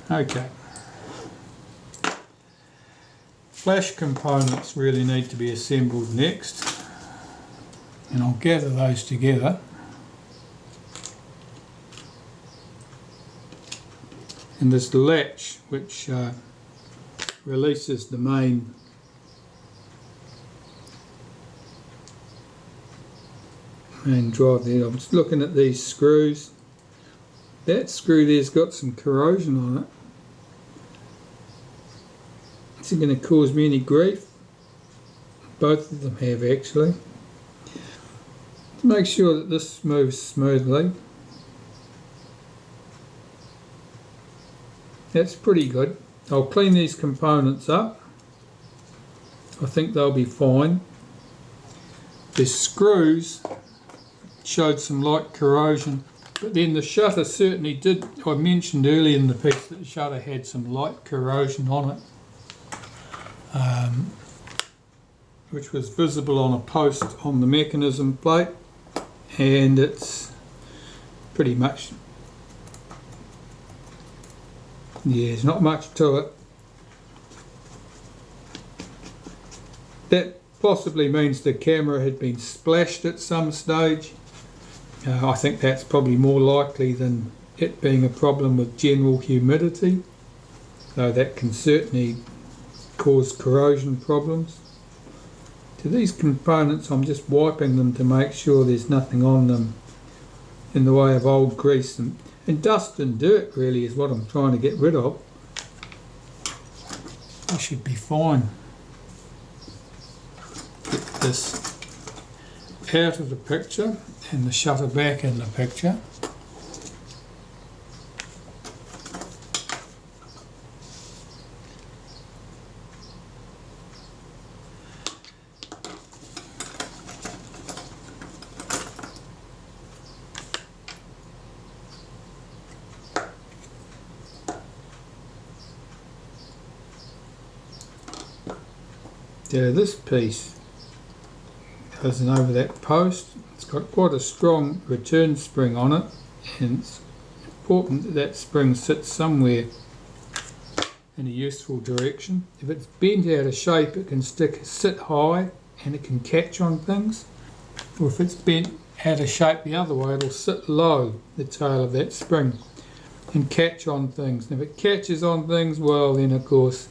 Okay. Flash components really need to be assembled next, and I'll gather those together. And this latch which releases the main drive there. I'm just looking at these screws. That screw there's got some corrosion on it. Is it going to cause me any grief? Both of them have actually. To make sure that this moves smoothly. That's pretty good. I'll clean these components up. I think they'll be fine. The screws showed some light corrosion, but then the shutter certainly did. I mentioned earlier in the piece that the shutter had some light corrosion on it, which was visible on a post on the mechanism plate, and it's pretty much, yeah, there's not much to it. That possibly means the camera had been splashed at some stage. I think that's probably more likely than it being a problem with general humidity, so that can certainly cause corrosion problems. To these components, I'm just wiping them to make sure there's nothing on them in the way of old grease and dust and dirt really is what I'm trying to get rid of. I should be fine. Get this out of the picture and the shutter back in the picture. So this piece goes in over that post. It's got quite a strong return spring on it, and it's important that that spring sits somewhere in a useful direction. If it's bent out of shape, it can sit high and it can catch on things, or if it's bent out of shape the other way, it'll sit low, the tail of that spring, and catch on things. And if it catches on things, well then of course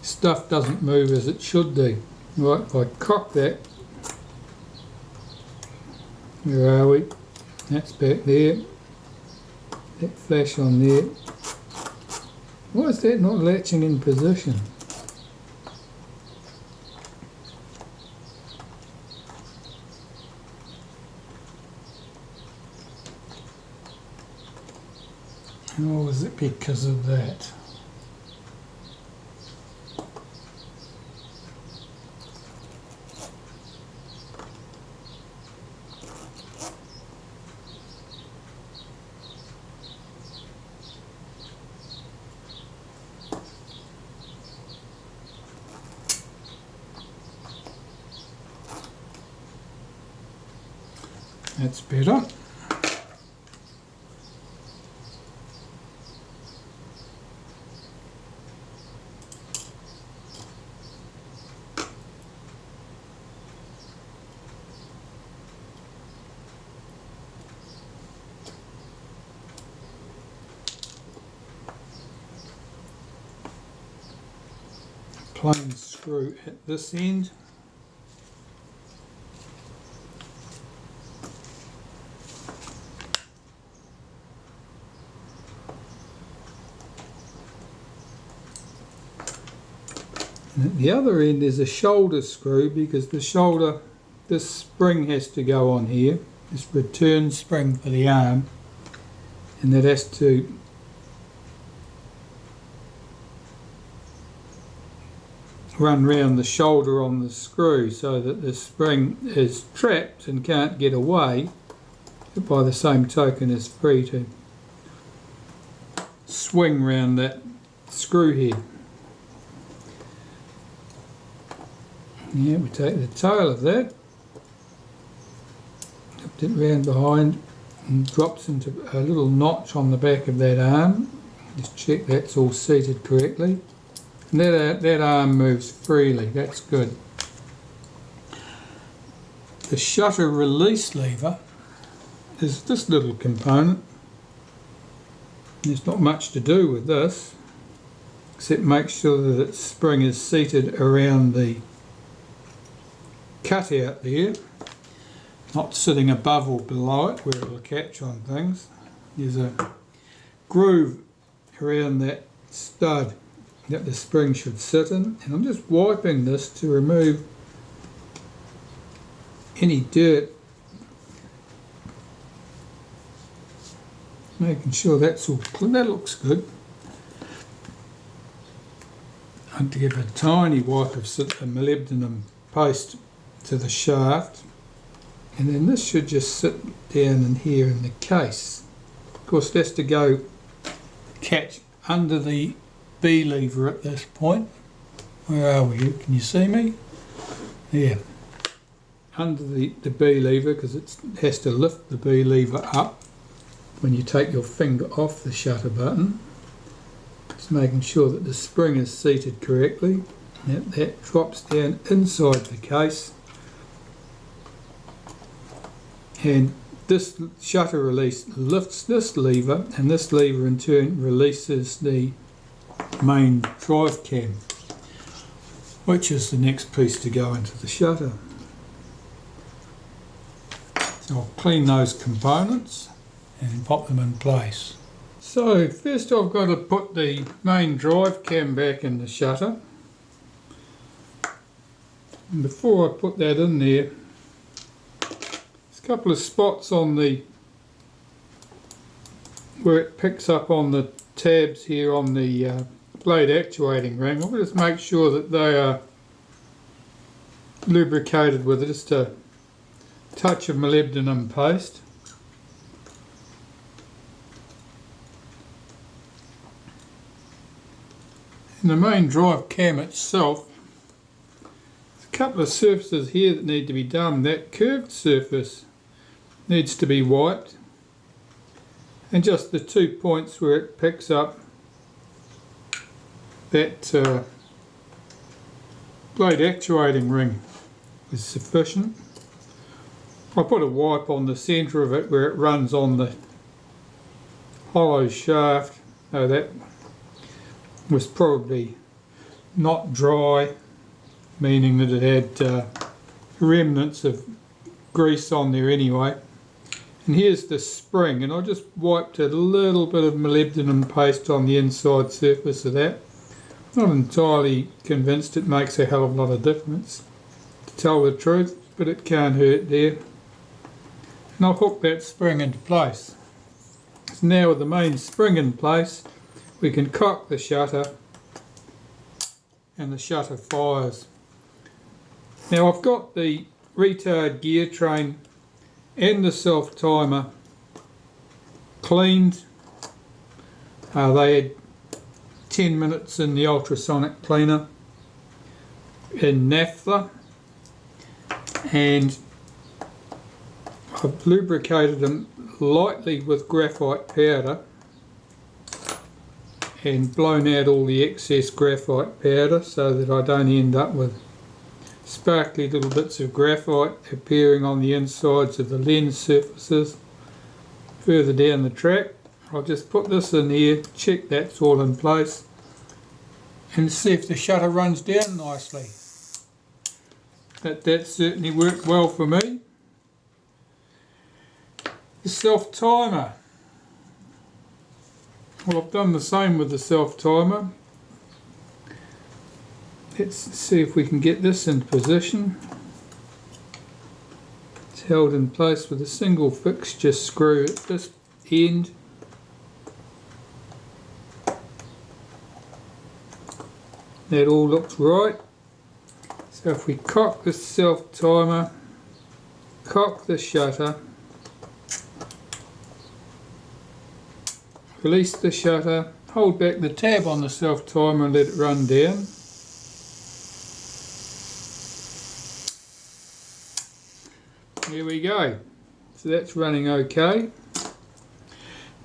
stuff doesn't move as it should do. Right, if I cock that, where are we? That's back there. That flash on there. Why is that not latching in position? Or is it because of that? That's better. Plain screw at this end. And at the other end is a shoulder screw, because the shoulder, this spring has to go on here, this return spring for the arm, and that has to run round the shoulder on the screw so that the spring is trapped and can't get away, but by the same token is free to swing round that screw head. Yeah, we take the tail of that, lift it round behind and drops into a little notch on the back of that arm. Just check that's all seated correctly. And that arm moves freely, that's good. The shutter release lever is this little component. There's not much to do with this, except make sure that its spring is seated around the cutout there, not sitting above or below it where it will catch on things. There's a groove around that stud that the spring should sit in, and I'm just wiping this to remove any dirt, making sure that's all clean. That looks good. I have to give a tiny wipe of molybdenum paste to the shaft, and then this should just sit down in here in the case. Of course, it has to go catch under the B lever at this point. Where are we? Can you see me? Yeah. Under the B lever, because it has to lift the B lever up when you take your finger off the shutter button. Just making sure that the spring is seated correctly. That drops down inside the case. And this shutter release lifts this lever, and this lever in turn releases the main drive cam, which is the next piece to go into the shutter. So I'll clean those components and pop them in place. So first I've got to put the main drive cam back in the shutter. And before I put that in there, there's a couple of spots on the where it picks up on the tabs here on the blade actuating ring. I'll just make sure that they are lubricated with just a touch of molybdenum paste. In the main drive cam itself, there's a couple of surfaces here that need to be done. That curved surface needs to be wiped, and just the 2 points where it picks up that blade actuating ring is sufficient. I put a wipe on the centre of it where it runs on the hollow shaft. That was probably not dry, meaning that it had remnants of grease on there anyway. And here's the spring, and I just wiped a little bit of molybdenum paste on the inside surface of that. Not entirely convinced it makes a hell of a lot of difference, to tell the truth, but it can't hurt there. And I'll hook that spring into place. So now with the main spring in place, we can cock the shutter and the shutter fires. Now I've got the Retard gear train and the self timer cleaned. They had 10 minutes in the ultrasonic cleaner in Naphtha, and I've lubricated them lightly with graphite powder and blown out all the excess graphite powder so that I don't end up with sparkly little bits of graphite appearing on the insides of the lens surfaces further down the track. I'll just put this in here, check that's all in place, and see if the shutter runs down nicely. That certainly worked well for me. The self timer. Well, I've done the same with the self timer. Let's see if we can get this in position. It's held in place with a single fixture screw at this end. That all looks right. So if we cock the self timer, cock the shutter, release the shutter, hold back the tab on the self timer and let it run down. Here we go. So that's running okay.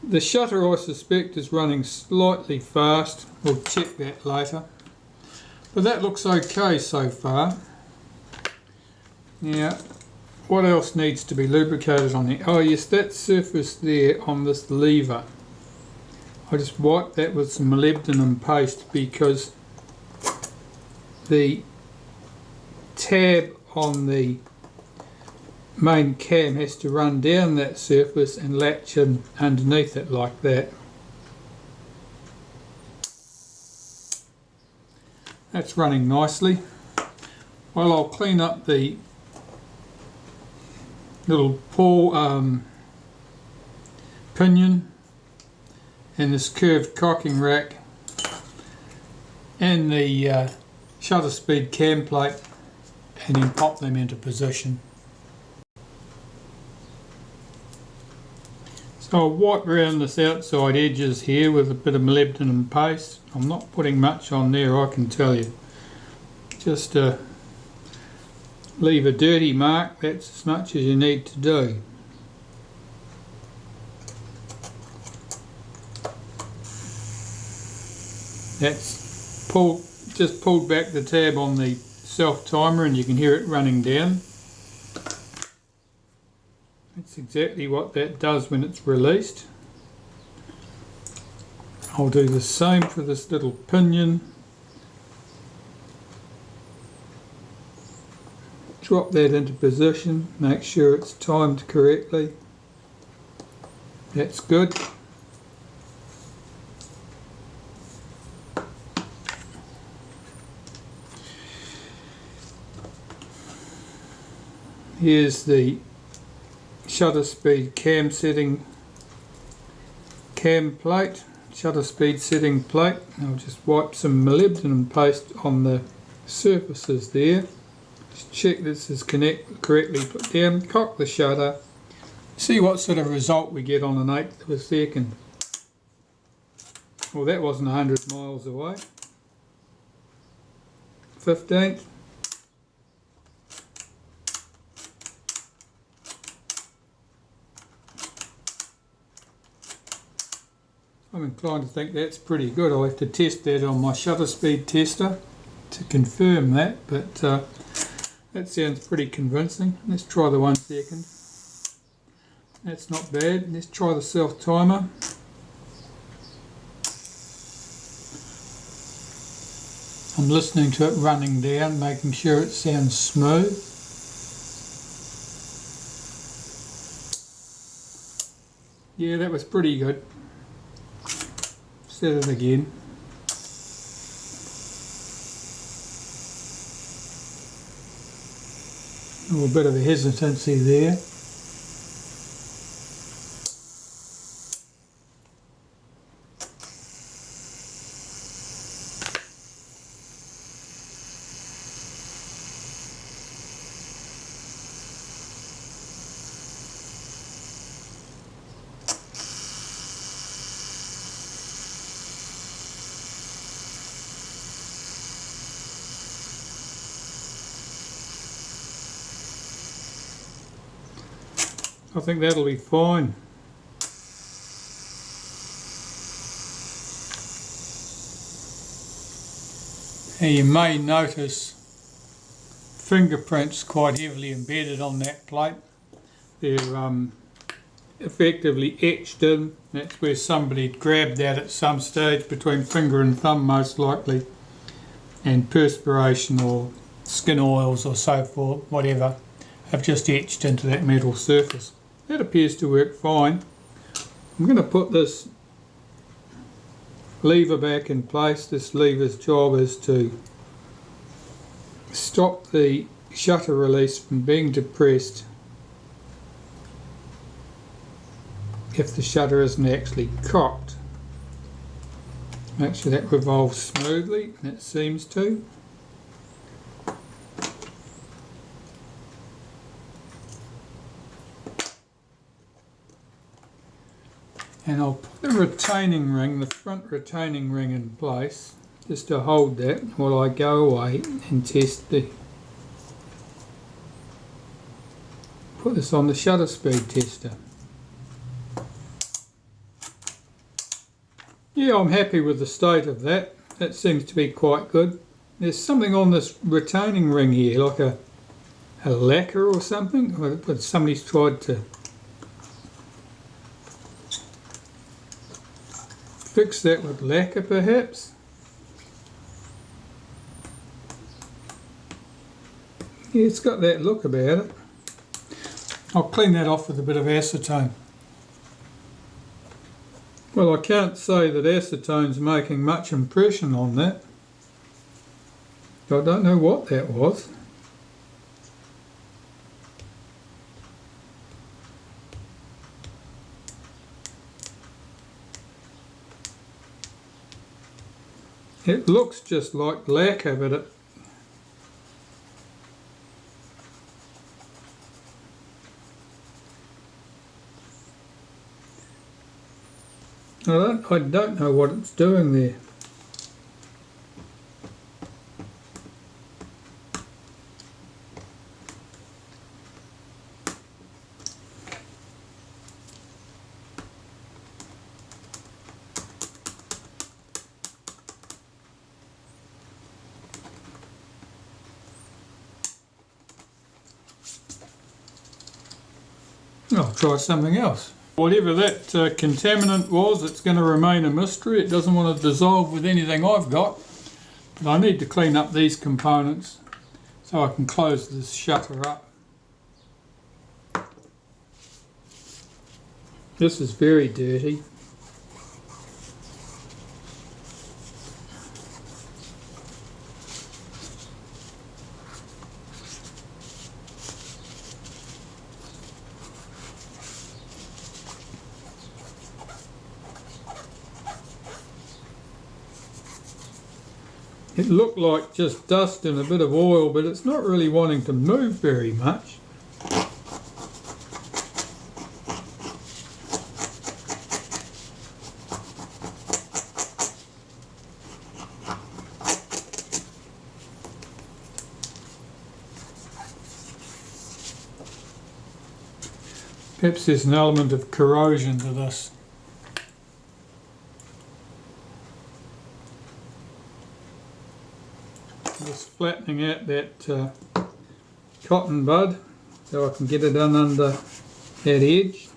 The shutter, I suspect, is running slightly fast. We'll check that later. But that looks okay so far. Now, what else needs to be lubricated on there? Oh yes, that surface there on this lever. I just wiped that with some molybdenum paste because the tab on the main cam has to run down that surface and latch in underneath it like that. That's running nicely. Well, I'll clean up the little pinion and this curved cocking rack and the shutter speed cam plate, and then pop them into position. So I'll wipe around this outside edges here with a bit of molybdenum paste. I'm not putting much on there, I can tell you. Just leave a dirty mark, that's as much as you need to do. That's just pulled back the tab on the self timer and you can hear it running down. That's exactly what that does when it's released. I'll do the same for this little pinion. Drop that into position, make sure it's timed correctly. That's good. Here's the shutter speed cam setting cam plate, shutter speed setting plate. I'll just wipe some molybdenum paste on the surfaces there. Just check this is correctly put down, cock the shutter, see what sort of result we get on an 1/8 of a second. Well, that wasn't 100 miles away. 15th. I'm inclined to think that's pretty good. I'll have to test that on my shutter speed tester to confirm that, but that sounds pretty convincing. Let's try the 1 second. That's not bad. Let's try the self timer. I'm listening to it running down, making sure it sounds smooth. Yeah, that was pretty good. Set it again. A little bit of a hesitancy there. I think that'll be fine. Now you may notice fingerprints quite heavily embedded on that plate. They're effectively etched in. That's where somebody grabbed that at some stage between finger and thumb most likely, and perspiration or skin oils or so forth, whatever, have just etched into that metal surface. That appears to work fine. I'm going to put this lever back in place. This lever's job is to stop the shutter release from being depressed if the shutter isn't actually cocked. Make sure that revolves smoothly, and it seems to. And I'll put the retaining ring, the front retaining ring in place, just to hold that while I go away and test put this on the shutter speed tester. Yeah, I'm happy with the state of that. That seems to be quite good. There's something on this retaining ring here, like a lacquer or something, but somebody's tried to fix that with lacquer perhaps. Yeah, it's got that look about it. I'll clean that off with a bit of acetone. Well, I can't say that acetone's making much impression on that. I don't know what that was. It looks just like lacquer, but I don't know what it's doing there. I'll try something else. Whatever that contaminant was, it's going to remain a mystery. It doesn't want to dissolve with anything I've got. But I need to clean up these components so I can close this shutter up. This is very dirty. It looked like just dust and a bit of oil, but it's not really wanting to move very much. Perhaps there's an element of corrosion to this. Just flattening out that cotton bud so I can get it in under that edge.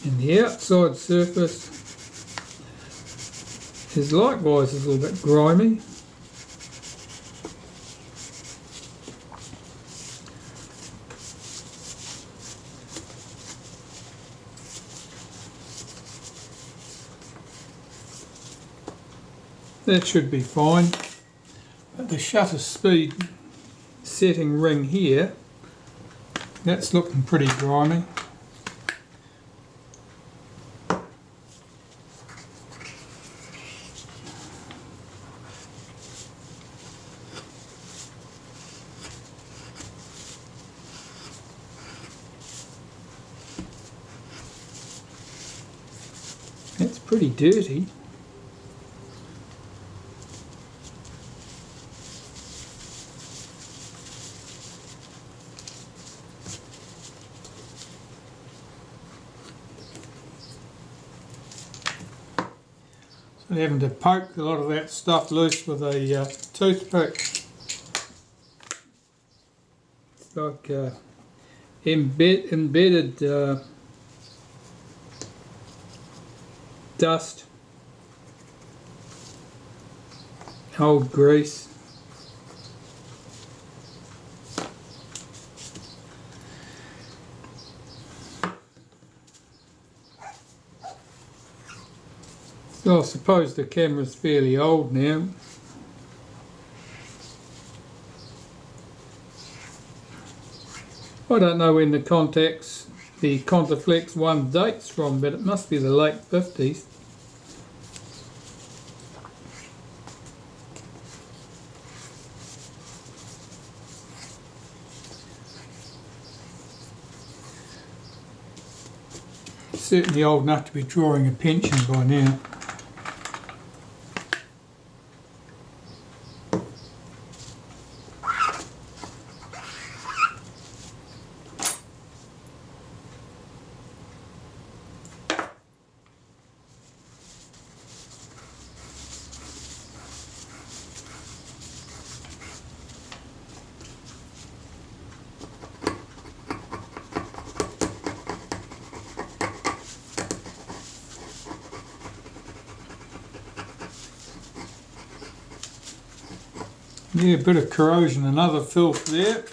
And the outside surface is likewise a little bit grimy. That should be fine, but the shutter speed setting ring here, that's looking pretty grimy. That's pretty dirty. And having to poke a lot of that stuff loose with a toothpick. It's like embedded dust, old grease. So I suppose the camera's fairly old now. I don't know when the Contaflex 1 dates from, but it must be the late 50s. Certainly old enough to be drawing a pension by now. Yeah, a bit of corrosion and other filth there.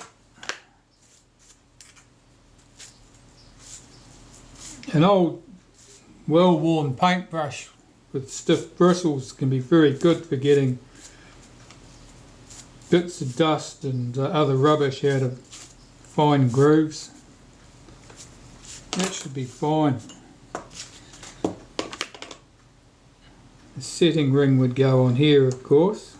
An old well-worn paintbrush with stiff bristles can be very good for getting bits of dust and other rubbish out of fine grooves. That should be fine. The setting ring would go on here, of course.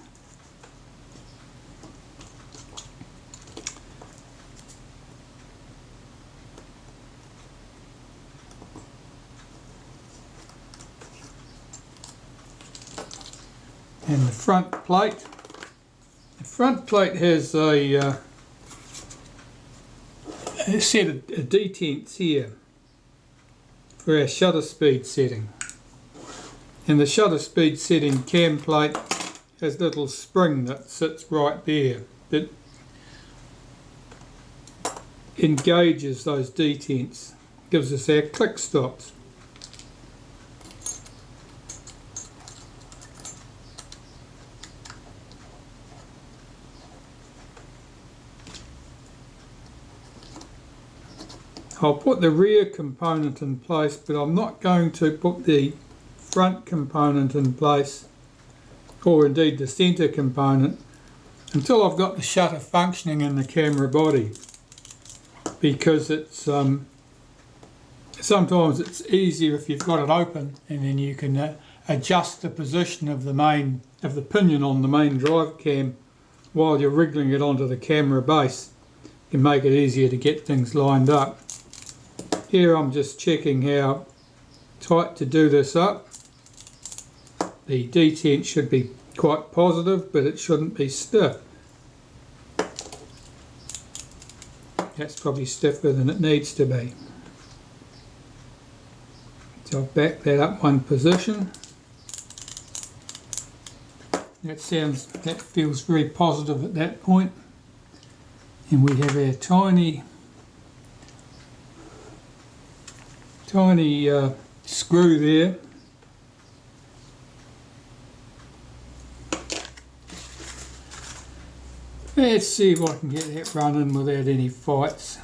And the front plate. The front plate has a set of detents here for our shutter speed setting. And the shutter speed setting cam plate has a little spring that sits right there that engages those detents, gives us our click stops. I'll put the rear component in place, but I'm not going to put the front component in place, or indeed the centre component, until I've got the shutter functioning in the camera body, because it's sometimes it's easier if you've got it open and then you can adjust the position of the pinion on the main drive cam while you're wriggling it onto the camera base. It can make it easier to get things lined up. Here I'm just checking how tight to do this up. The detent should be quite positive, but it shouldn't be stiff. That's probably stiffer than it needs to be. So I'll back that up one position. That feels very positive at that point. And we have our tiny screw there. Let's see if I can get that running without any fights.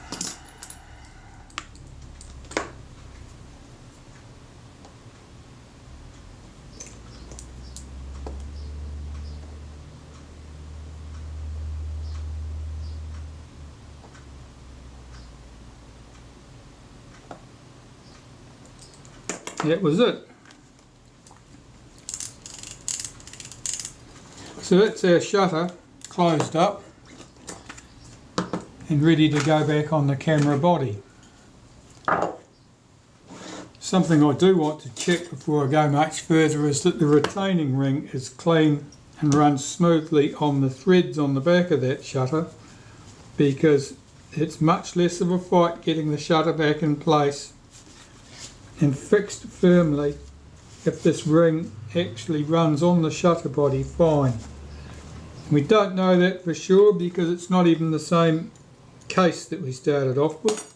That was it. So that's our shutter closed up and ready to go back on the camera body. Something I do want to check before I go much further is that the retaining ring is clean and runs smoothly on the threads on the back of that shutter, because it's much less of a fight getting the shutter back in place and fixed firmly if this ring actually runs on the shutter body fine. We don't know that for sure because it's not even the same case that we started off with.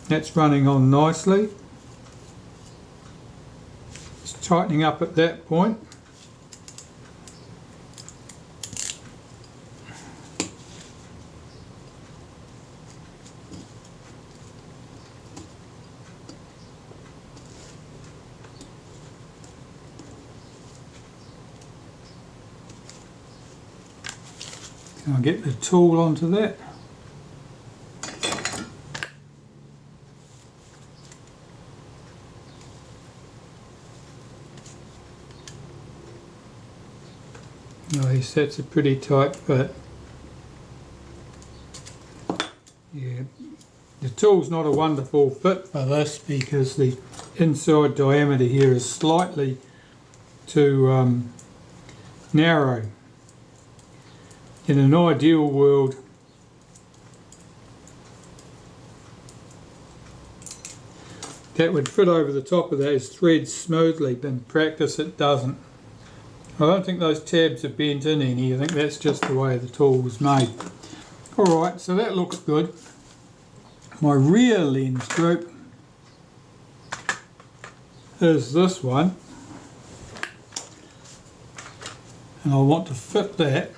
That's running on nicely. It's tightening up at that point. I'll get the tool onto that. Nice, that's a pretty tight fit. Yeah, the tool's not a wonderful fit for this because the inside diameter here is slightly too narrow. In an ideal world, that would fit over the top of those threads smoothly, but in practice it doesn't. I don't think those tabs are bent in any, I think that's just the way the tool was made. Alright, so that looks good. My rear lens group is this one, and I want to fit that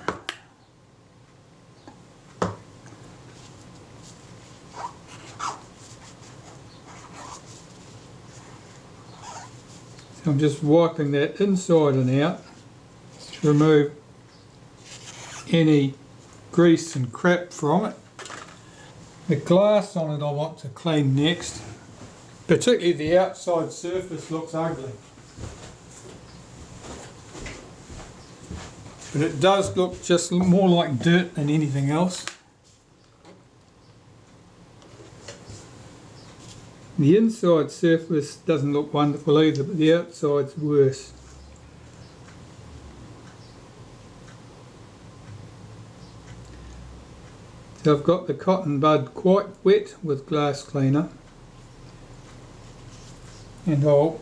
so I'm just wiping that inside and out to remove any grease and crap from it. The glass on it I want to clean next. Particularly the outside surface looks ugly. But it does look just more like dirt than anything else. The inside surface doesn't look wonderful either, but the outside's worse. So I've got the cotton bud quite wet with glass cleaner. And I'll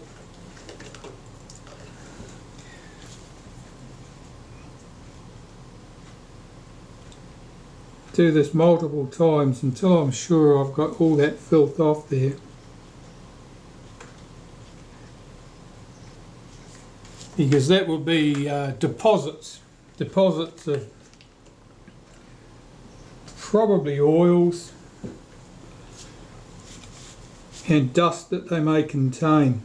do this multiple times until I'm sure I've got all that filth off there. Because that will be deposits of probably oils and dust that they may contain.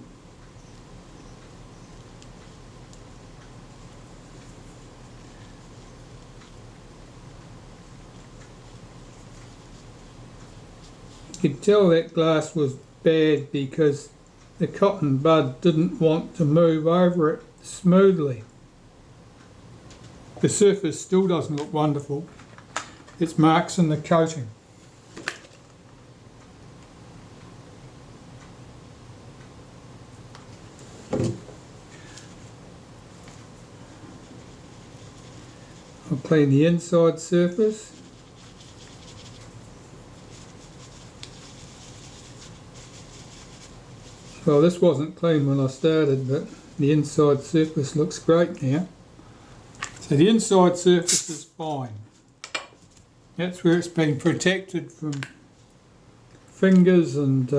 You could tell that glass was bad because the cotton bud didn't want to move over it smoothly. The surface still doesn't look wonderful. It's marks in the coating. I'll clean the inside surface. Well, this wasn't clean when I started, but the inside surface looks great now. So the inside surface is fine. That's where it's been protected from fingers and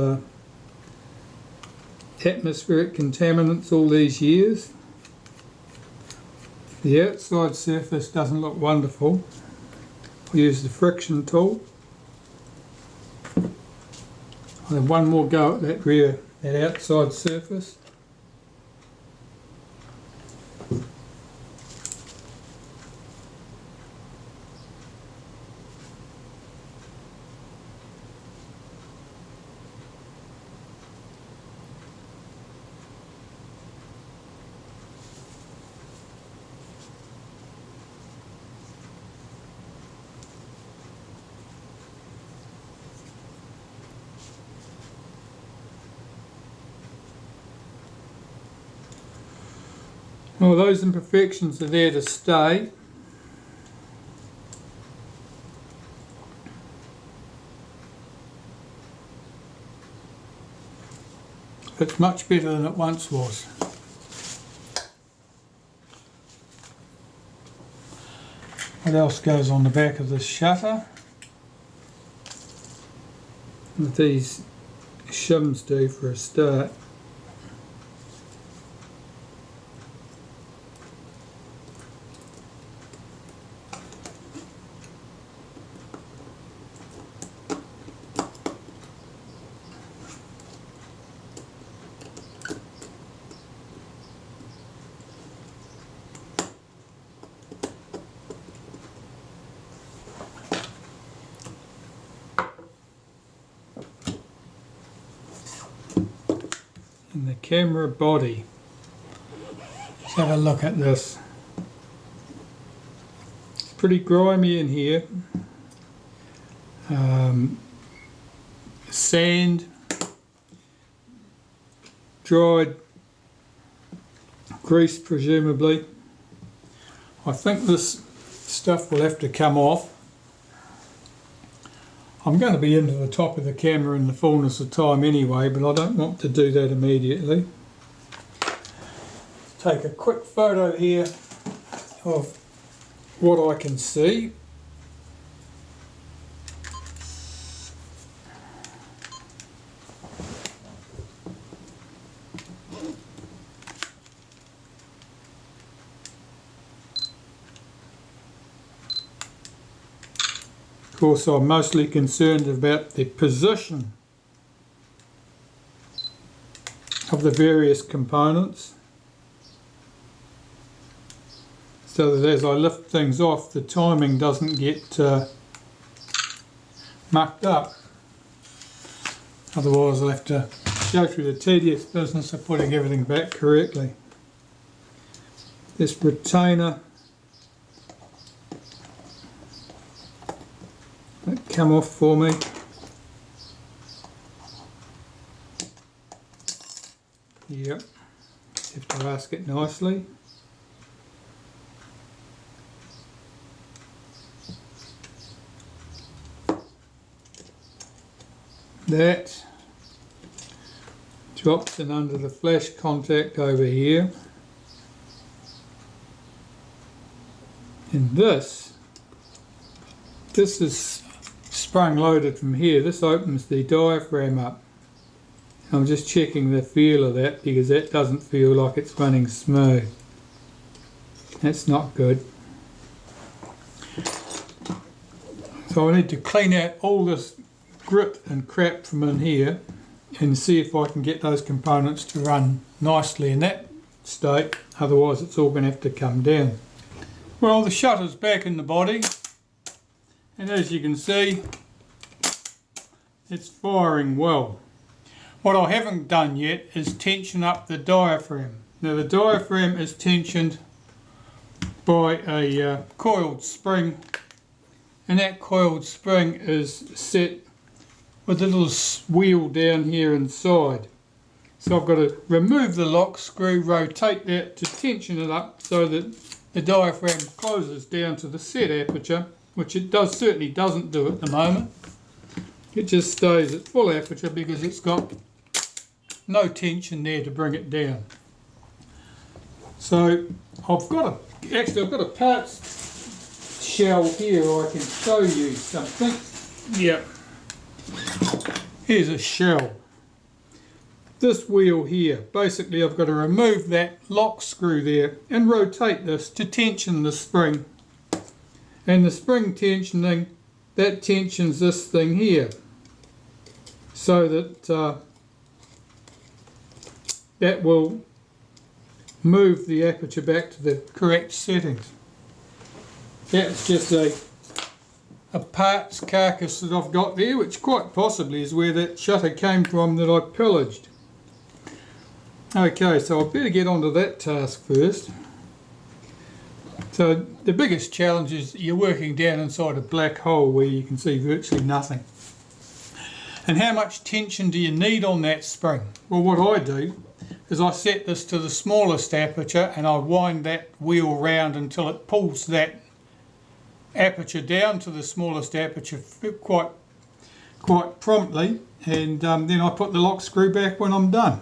atmospheric contaminants all these years. The outside surface doesn't look wonderful. I'll use the friction tool. I'll have one more go at that outside surface. Well, those imperfections are there to stay. It's much better than it once was. What else goes on the back of this shutter? What these shims do for a start. The camera body. Let's have a look at this. It's pretty grimy in here. Sand, dried grease presumably. I think this stuff will have to come off. I'm going to be into the top of the camera in the fullness of time anyway, but I don't want to do that immediately. Take a quick photo here of what I can see. Of course, I'm mostly concerned about the position of the various components, so that as I lift things off, the timing doesn't get mucked up. Otherwise I'll have to go through the tedious business of putting everything back correctly. This retainer, that come off for me. Yep, have to ask it nicely. That drops in under the flash contact over here. And this is sprung loaded from here. This opens the diaphragm up. I'm just checking the feel of that because that doesn't feel like it's running smooth. That's not good. So I need to clean out all this grit and crap from in here and see if I can get those components to run nicely in that state. Otherwise it's all going to have to come down. Well, the shutter's back in the body, and as you can see, it's firing well. What I haven't done yet is tension up the diaphragm. Now the diaphragm is tensioned by a coiled spring, and that coiled spring is set with a little wheel down here inside. So I've got to remove the lock screw, rotate that to tension it up so that the diaphragm closes down to the set aperture, which it certainly doesn't do at the moment. It just stays at full aperture because it's got no tension there to bring it down. So I've got a parts shell here. I can show you something. Yep. Here's a shell. This wheel here, basically I've got to remove that lock screw there and rotate this to tension the spring. And the spring tensioning, that tensions this thing here, so that that will move the aperture back to the correct settings. That's just a parts carcass that I've got there, which quite possibly is where that shutter came from that I pillaged. Okay, so I better get onto that task first. So the biggest challenge is you're working down inside a black hole where you can see virtually nothing. And how much tension do you need on that spring? Well, what I do is I set this to the smallest aperture and I wind that wheel round until it pulls that aperture down to the smallest aperture quite promptly, and then I put the lock screw back when I'm done.